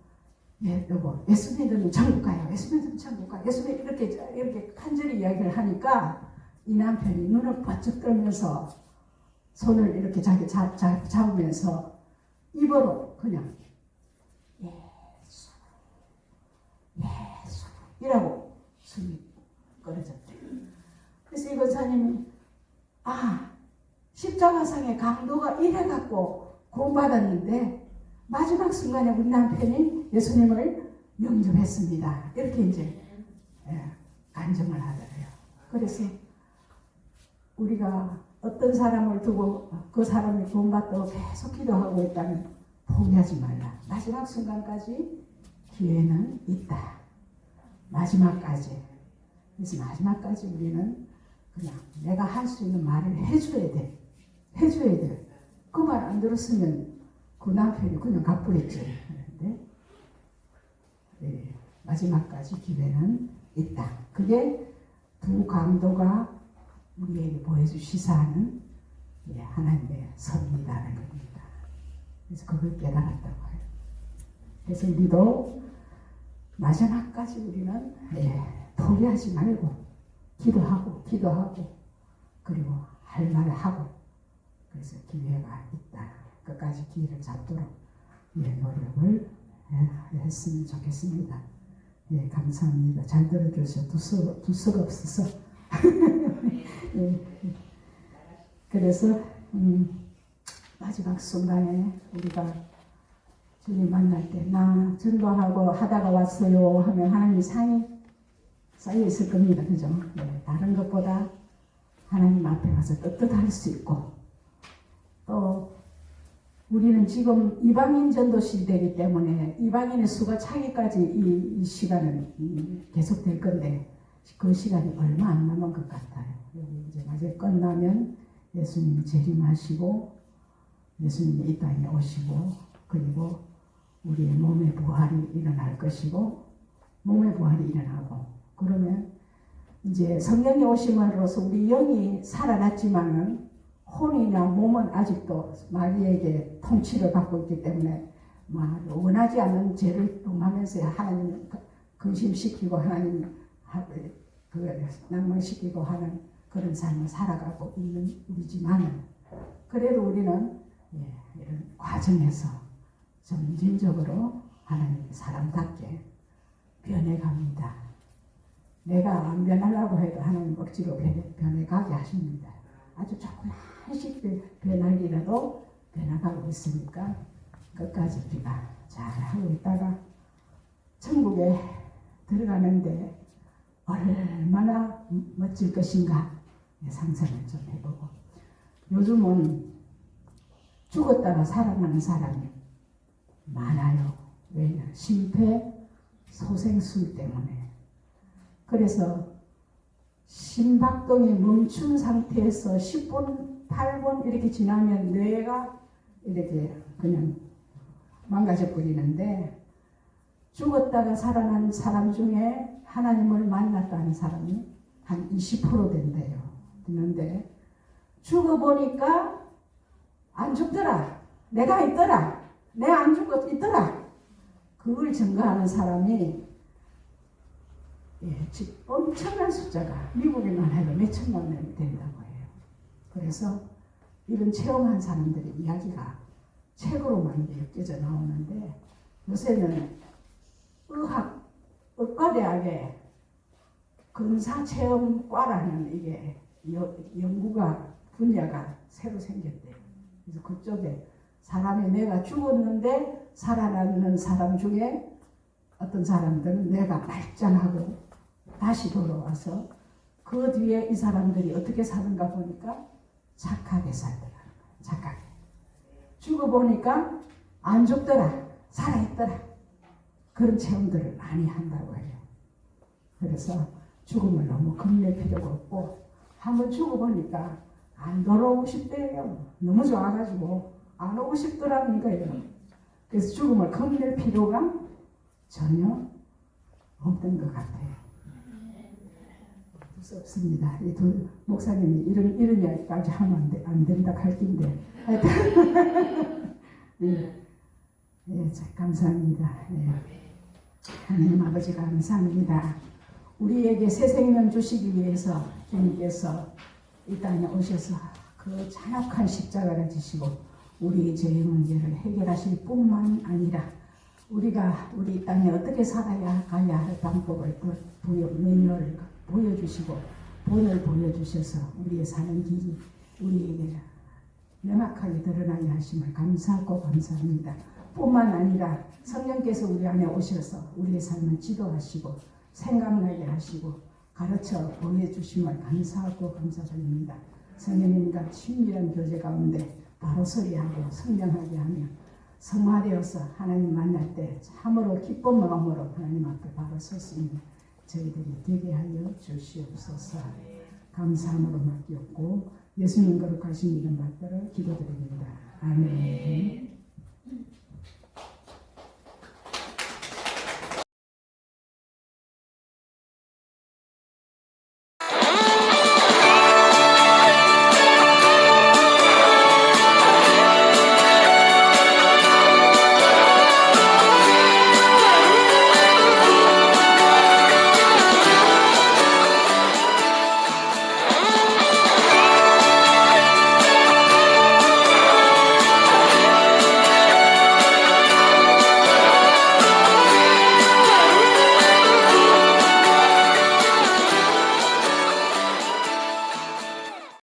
여보, 예수 믿으면 천국 가요. 예수 믿으면 천국 가요. 예수 믿으면 이렇게 간절히 이야기를 하니까 이 남편이 눈을 번쩍 뜨면서 손을 이렇게 자기 잡으면서 입으로 그냥 예수 이라고 숨이 끊어졌대요. 그래서 이 권사님이 십자가상의 강도가 이래갖고 구원받았는데 마지막 순간에 우리 남편이 예수님을 영접했습니다. 이렇게 이제 간증을 하더래요. 그래서 우리가 어떤 사람을 두고 그 사람이 구원받도록 계속 기도하고 있다면 포기하지 말라. 마지막 순간까지 기회는 있다. 마지막까지. 그래서 마지막까지 우리는 그냥 내가 할 수 있는 말을 해줘야 돼. 해줘야 돼. 그 말 안 들었으면 그 남편이 그냥 가버렸죠. 그런데 마지막까지 기회는 있다. 그게 두 강도가 우리에게 보여줄 시사하는 하나님의 섭리라는 겁니다. 그래서 그걸 깨달았다고 해요. 그래서 우리도 마지막까지 우리는 포기하지 말고 기도하고 그리고 할 말을 하고, 그래서 기회가 있다. 끝까지 기회를 잡도록 노력을 했으면 좋겠습니다. 감사합니다. 잘 들어주셔서 두서가 없어서 그래서 마지막 순간에 우리가 주님 만날 때 나 전도하고 하다가 왔어요 하면 하나님 상이 쌓여 있을 겁니다. 그죠? 다른 것보다 하나님 앞에 가서 떳떳할 수 있고, 또 우리는 지금 이방인 전도 시대이기 때문에 이방인의 수가 차기까지 이 시간은 계속될 건데 그 시간이 얼마 안 남은 것 같아요. 이제 마저 끝나면 예수님이 재림하시고 예수님이 이 땅에 오시고, 그리고 우리의 몸의 부활이 일어날 것이고, 몸의 부활이 일어나고, 그러면 이제 성령이 오심으로써 우리 영이 살아났지만은 혼이나 몸은 아직도 마귀에게 통치를 받고 있기 때문에 원하지 않는 죄를 범하면서 하나님 근심시키고 하나님 낭만시키고 하는 그런 삶을 살아가고 있는 우리지만, 그래도 우리는 이런 과정에서 점진적으로 하나님의 사람답게 변해갑니다. 내가 안 변하려고 해도 하나님 억지로 변해가게 하십니다. 아주 조금씩 변할 일이라도 변해가고 있으니까 끝까지 우리가 잘 하고 있다가 천국에 들어가는데 얼마나 멋질 것인가 상상을 좀 해보고, 요즘은 죽었다가 살아나는 사람이 많아요. 왜냐? 심폐소생술 때문에. 그래서 심박동이 멈춘 상태에서 10분, 8분 이렇게 지나면 뇌가 이렇게 그냥 망가져 버리는데, 죽었다가 살아난 사람 중에 하나님을 만났다는 사람이 한 20% 된대요. 됐는데 죽어보니까 안 죽더라. 내가 있더라. 내가 안 죽어 있더라. 그걸 증거하는 사람이 엄청난 숫자가 미국에만 해도 몇천만 명이 된다고 해요. 그래서 이런 체험한 사람들의 이야기가 책으로만 엮여져 나오는데 요새는 의과대학에 근사체험과라는 이게 연구가 분야가 새로 생겼대요. 그래서 그쪽에 사람이 내가 죽었는데 살아나는 사람 중에 어떤 사람들은 내가 발전하고 다시 돌아와서 그 뒤에 이 사람들이 어떻게 사는가 보니까 착하게 살더라는 거예요. 착하게. 죽어보니까 안 죽더라. 살아있더라. 그런 체험들을 많이 한다고 해요. 그래서 죽음을 너무 겁낼 필요가 없고 한번 죽어보니까 안 돌아오고 싶대요. 너무 좋아가지고 안 오고 싶더라는 거예요. 그래서 죽음을 겁낼 필요가 전혀 없는 것 같아요. 어쩔 수 없습니다. 이 두 목사님이 이런 이야기까지 하면 안 된다 할 긴데 하여튼 참 감사합니다. 하나님 아버지 감사합니다. 우리에게 새 생명 주시기 위해서 주님께서 이 땅에 오셔서 그 잔혹한 십자가를 지시고 우리의 죄의 문제를 해결하실 뿐만 아니라 우리가 우리 땅에 어떻게 살아야 가야 할 방법을 매뉴얼을 보여주시고 본을 보여주셔서 우리의 사는 길이 우리에게 명확하게 드러나게 하심을 감사하고 감사합니다. 뿐만 아니라 성령께서 우리 안에 오셔서 우리의 삶을 지도하시고 생각나게 하시고 가르쳐 보여주심을 감사하고 감사드립니다. 성령님과 친밀한 교제 가운데 바로 서리하고 선명하게 하며 성화되어서 하나님 만날 때 참으로 기쁜 마음으로 하나님 앞에 바로 설 수 있는 저희들이 되게 하여 주시옵소서. 감사함으로 맡겼고 예수님 거룩하신 이름 받들어 기도드립니다. 아멘.